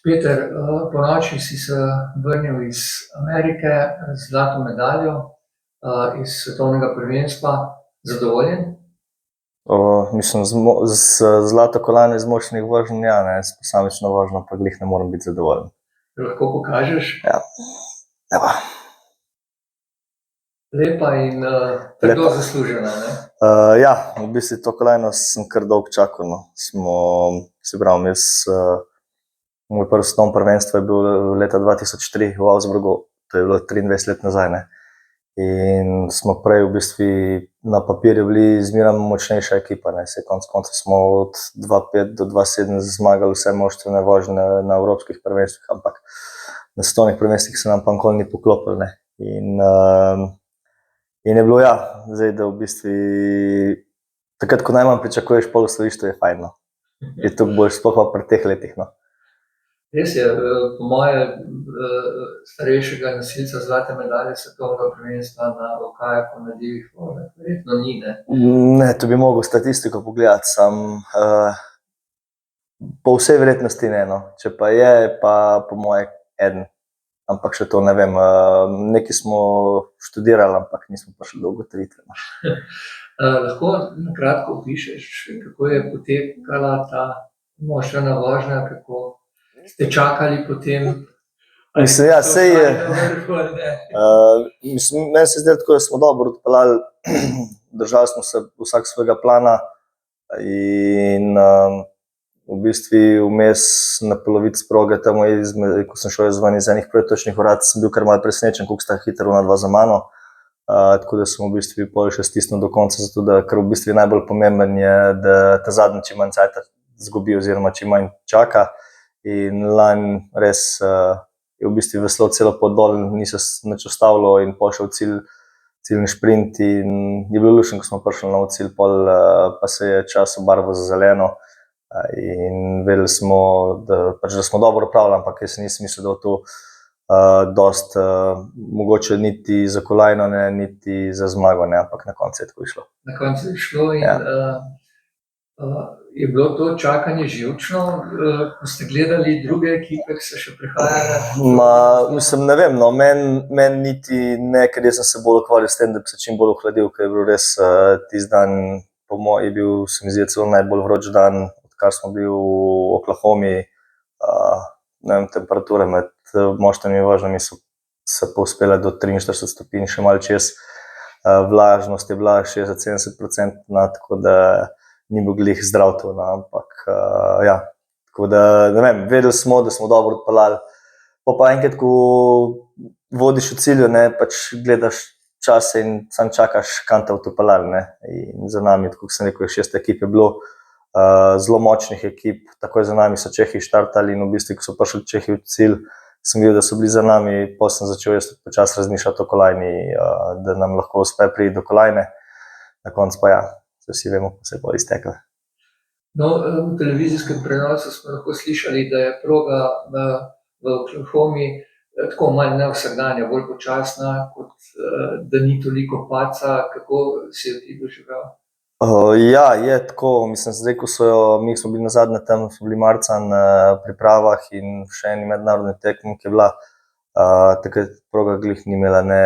Peter, ponoči si se vrnil iz Amerike z zlato medaljo, iz svetovnega prvenstva. Zadovoljen? Mislim, z zlato kolajno iz močnih voženj, ja, ne, s posamično vožnjo pa glih ne morem biti zadovoljen. Lahko pokažeš? Ja. Evo. Lepa in trdo zaslužena, ne? Ja, v bistvu to kolajno sem kar dolgo čakal, no. Moj prvi svetovno prvenstvo je bil leta 2003 v Augsburgu, to je bilo 23 let nazaj, ne. In smo prej v bistvu na papirju bili zmeraj močnejša ekipa, ne. Saj konec koncev smo od 2005 do 2007 zmagali vse moštvene vožnje na evropskih prvenstvih, ampak na svetovnih prvenstvih se nam pa nikoli ni poklopilo, ne. In je bilo, ja, zdaj, da v bistvu takrat, ko najmanj pričakuješ, pol osvojiš, to je fajn, no. Je toliko boljše, sploh pa pri teh letih, no. Res je, po moje starejšega nosilca zlate medalje svetovnega prvenstva na kajaku na divjih vodah verjetno ni, ne? Ne, to bi mogel statistiko pogledati, samo po vsej verjetnosti ne, no. Če pa je pa po moje eden, ampak še to ne vem. Nekaj smo študirali, ampak nismo prišli do ugotovitve, no. Lahko na kratko opišeš, kako je potekala ta moštvena vožnja, kako ste čakali potem? Mislim, ja, saj je. Mislim, meni se zdi tako, da smo dobro odpeljali, držali smo se vsak svojega plana in v bistvu vmes na polovici proge, tam ko sem šel jaz ven iz enih pretočnih vrat, sem bil kar malo presenečen, koliko sta hitro ona dva za mano. Tako da sem v bistvu pol še stisnil do konca, zato da, ker v bistvu najbolj pomemben je, da ta zadnji čim manj cajta izgubi oziroma čim manj čaka. In lani res je v bistvu veslal celo pot dol, ni se nič ustavilo in pol šel ciljni šprint in je bilo luštno, ko smo prišli na cilj, pol pa se je čas obarval za zeleno in vedeli smo, da smo dobro opravili, ampak jaz nisem mislil, da bo to dosti mogoče niti za kolajno, ne, niti za zmago, ne, ampak na koncu je tako išlo. Na koncu je šlo in je bilo to čakanje živčno, ko ste gledali druge ekipe, ki so še prihajale? Mislim, ne vem, no, meni niti ne, ker jaz sem se bolj ukvarjal s tem, da bi se čim bolj ohladil, ker je bil res tisti dan, po moje je bil, se mi zdi, celo najbolj vroč dan, odkar smo bili v Oklahomi. Ne vem, temperature med moštvenimi vožnjami so se povzpele do 43 stopinj, še malo čez. Vlažnost je bila 60-70%, tako da ni bil glih zdrav to, no, ampak ja, tako da, ne vem, vedeli smo, da smo dobro odpeljali. Pa enkrat, ko vodiš v cilju, ne, pač gledaš čase in sam čakaš, kam te bodo peljali, ne. In za nami, tako kot sem rekel, 6 ekip je bilo, zelo močnih ekip, takoj za nami so Čehi štartali in v bistvu, ko so prišli Čehi v cilj, sem videl, da so bili za nami, potem sem začel jaz počasi razmišljati o kolajni, da nam lahko uspe priti do kolajne. Na koncu pa ja, vsi vemo, ko se je pol iztekla. No, v televizijskem prenosu smo lahko slišali, da je proga v Oklahomi tako manj nevsakdanja, bolj počasna, kot da ni toliko padca. Kako si jo ti doživel? Ja, je tako, mislim, zdaj, ko mi smo bili nazadnje tam, smo bili marca na pripravah in še eni mednarodni tekmi, ki je bila, takrat proga glih ni imela ne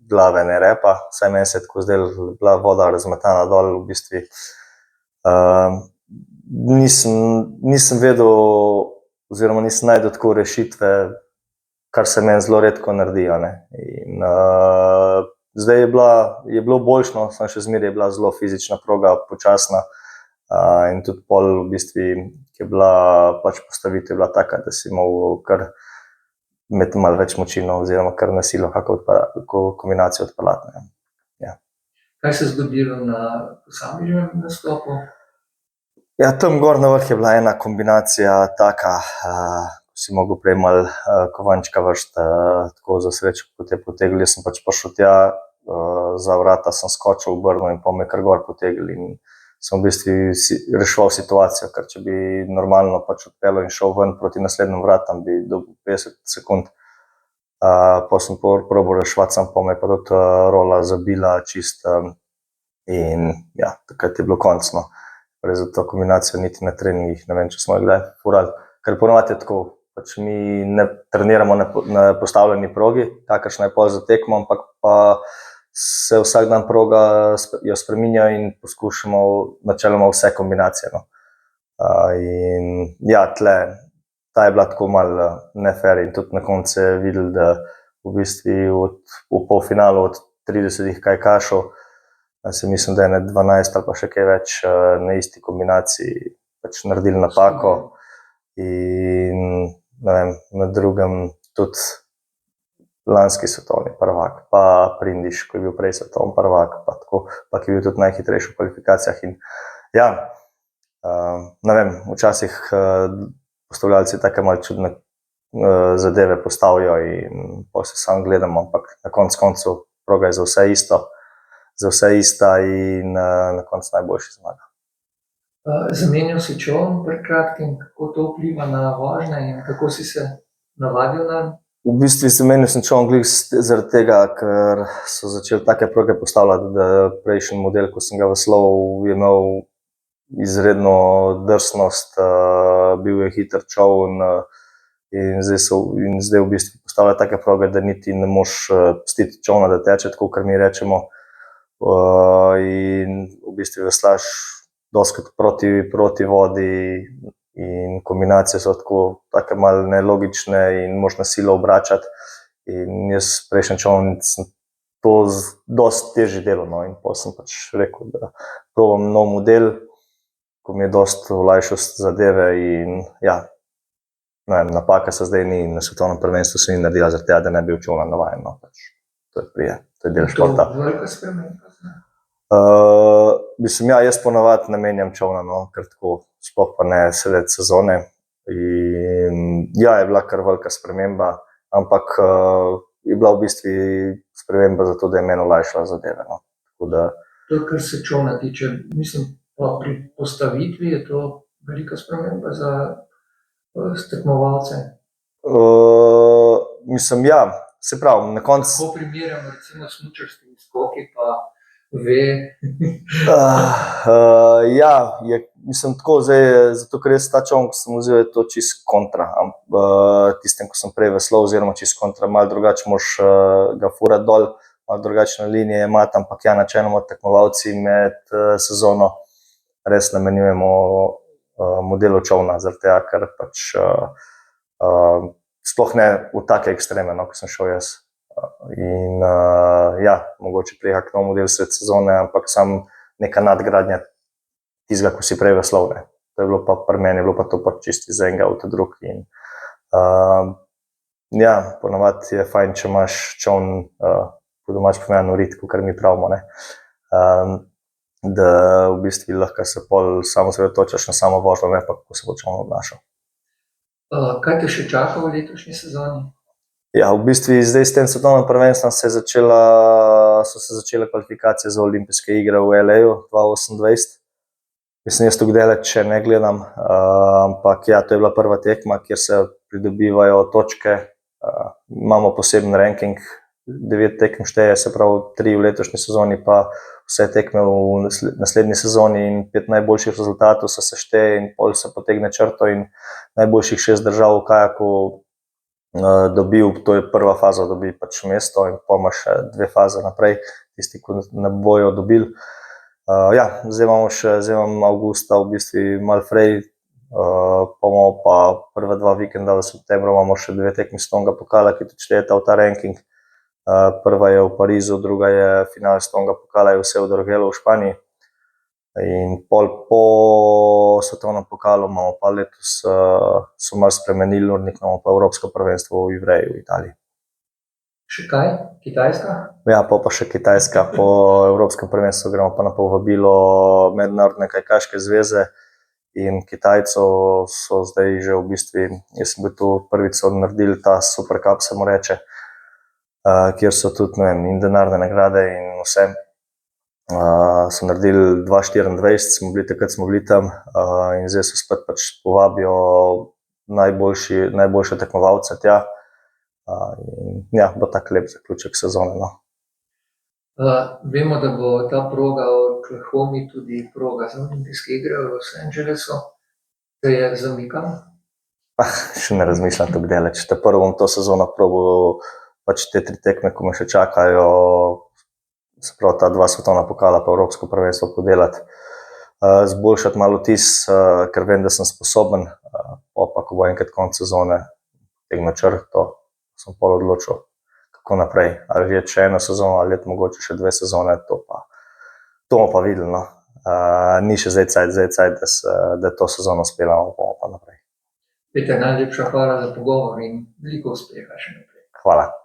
glave, ne repa, vsaj meni se je tako zdelo, bila voda razmetana dol, v bistvu. Nisem vedel oziroma nisem našel tako rešitve, kar se meni zelo redko naredi, a ne. In zdaj je bilo boljše, no, samo še zmeraj je bila zelo fizična proga, počasna in tudi pol v bistvu, ki je bila pač postavitev je bila taka, da si mogel kar imeti malo več moči, no, oziroma kar na silo kako kombinacijo odpeljati, ne. Ja. Kaj se je zgodilo na posamičnem nastopu? Ja, tam gor na vrh je bila ena kombinacija taka, si mogel prej malo kovančka vršiti, tako za srečo, kot je potegnil, jaz sem pač prišel tja, za vrata sem skočil, obrnil in pol me kar gor potegnil in sem v bistvu reševal situacijo, ker če bi normalno pač odpeljal in šel ven proti naslednjim vratam, bi dobil 50 sekund. Pol sem probal reševati, samo pol me je pa tudi rola zabila čisto in ja, takrat je bilo konec, no. Res za to kombinacijo niti na treningih, ne vem, če smo jo kdaj furali, ker ponavadi je tako, pač mi ne treniramo na postavljeni progi, kakršna je pol za tekmo, ampak pa se vsak dan proga jo spreminja in poskušamo načeloma vse kombinacije. No. In ja, ta je bila tako malo nefer in tudi na koncu je videl, da v bistvu v polfinalu od 30 kajakašov, mislim, da je ne 12 ali pa še kaj več na isti kombinaciji pač naredili napako. In ne vem, na drugem tudi lanski svetovni prvak, pa Prindiš, ko je bil prej svetovni prvak, pa tako, pa ki je bil tudi najhitrejši v kvalifikacijah. In ja, ne vem, včasih postavljalci take malo čudne zadeve postavijo in pa se sam gledamo, ampak na koncu proga je za vse ista in na koncu najboljši zmaga. Zamenjal si čoln pred kratkim, kako to vpliva na vožnje in kako si se navadil na? V bistvu zamenjal sem čoln glih zaradi tega, ker so začeli take proge postavljati, da prejšnji model, ko sem ga veslal, je imel izredno drsnost, bil je hiter čoln in zdaj v bistvu postavljajo take proge, da niti ne moš pustiti čolna, da teče, tako kar mi rečemo. In v bistvu veslaš doskrat proti vodi in kombinacije so tako malo nelogične in moš na silo obračati. In jaz prejšnji čoln sem to dosti težje delal, no, in potem sem pač rekel, da probam nov model, ko mi je dosti olajšal zadeve in ja, ne vem, napaka se zdaj ni, na svetovnem prvenstvu se ni naredila zaradi tega, da ne bi bil čoln navajen, no, pač to je del športa. To velika sprememba? Mislim, ja, jaz ponavadi ne menjam čolna, no, ker tako, sploh pa ne sredi sezone. In ja, je bila kar velika sprememba, ampak je bila v bistvu sprememba zato, da je meni olajšala zadeve, no. Tako da To, kar se čolna tiče, mislim, pa pri postavitvi je to velika sprememba za tekmovalce. Mislim, ja, se pravi, na koncu Kako primerjamo recimo s smučarskimi skoki pa ve? ja, mislim tako zdaj, zato ker jaz ta čoln, ko sem vzel, je to čist kontra. Tistem, ko sem prej veslal, oziroma čist kontra, malo drugače moš ga furati dol, malo drugačne linije imati, ampak ja, načeloma tekmovalci med sezono res namenjujemo modelu čolna, zaradi tega, ker pač sploh ne v take ekstreme, no, ko sem šel jaz. In ja, mogoče prihaja k nov model sred sezone, ampak sam neka nadgradnja tistega, ko si prej veslal, ne. To je bilo pa pri meni, je bilo pa to pa čisto iz enega v ta drug. In ja, ponavadi je fajn, če imaš čoln, po domače povedano, rit, kakor mi pravimo, ne. Da v bistvu lahko se pol samo osredotočaš na samo vožnjo, ne pa kako se bo čoln obnašal. Kaj te še čaka v letošnji sezoni? Ja, v bistvu zdaj s tem svetovnim prvenstvom so se začele kvalifikacije za olimpijske igre v LA-ju 2028. Mislim, jaz tako daleč še ne gledam, ampak ja, to je bila prva tekma, kjer se pridobivajo točke. Imamo poseben ranking, 9 tekem šteje, se pravi 3 v letošnji sezoni, pa vse tekme v naslednji sezoni in 5 najboljših rezultatov se sešteje in pol se potegne črto in najboljših 6 držav v kajaku dobil, to je prva faza, dobi pač mesto in pa ima še 2 faze naprej, tisti, ko ne bojo dobili. Ja, zdaj imamo avgusta v bistvu malo frej, pa imamo pa prva 2 vikenda v septembru, imamo še 2 tekmi svetovnega pokala, ki tudi štejeta v ta ranking. Prva je v Parizu, druga je finale svetovnega pokala, je vse v Dorgelu v Španiji. In pol po svetovnem pokalu imamo pa letos, so malo spremenili urnik, imamo pa evropsko prvenstvo v Ivreji v Italiji. Še kaj? Kitajska? Ja, pa še Kitajska, po evropskem prvenstvu gremo pa na povabilo Mednarodne kajakaške zveze in Kitajcev so zdaj že v bistvu, jaz sem bil tu prvič, so naredili ta Super Cup, se mu reče, kjer so tudi, ne vem, in denarne nagrade in vse. So naredili 2024, takrat smo bili tam in zdaj so spet pač povabijo najboljše tekmovalce tja. In ja, bo tak lep zaključek sezone, no. Vemo, da bo ta proga v Oklahomi tudi proga za olimpijske igre v Los Angelesu. Se je zamikala? Še ne razmišljam tako daleč. Prvo bom to sezono probal, pač te 3 tekme, ko me še čakajo, se pravi ta 2 svetovna pokala pa Evropsko prvenstvo podelati, zboljšati malo vtis, ker vem, da sem sposoben, pa ko bo enkrat konec sezone, tegno črto, sem pol odločil, kako naprej. Ali je še 1 sezono, ali je mogoče še 2 sezone, to bomo pa videli, no. Ni še zdaj cajt, da to sezono speljamo, bomo pa naprej. Peter, najlepša hvala za pogovor in veliko uspeha še naprej. Hvala.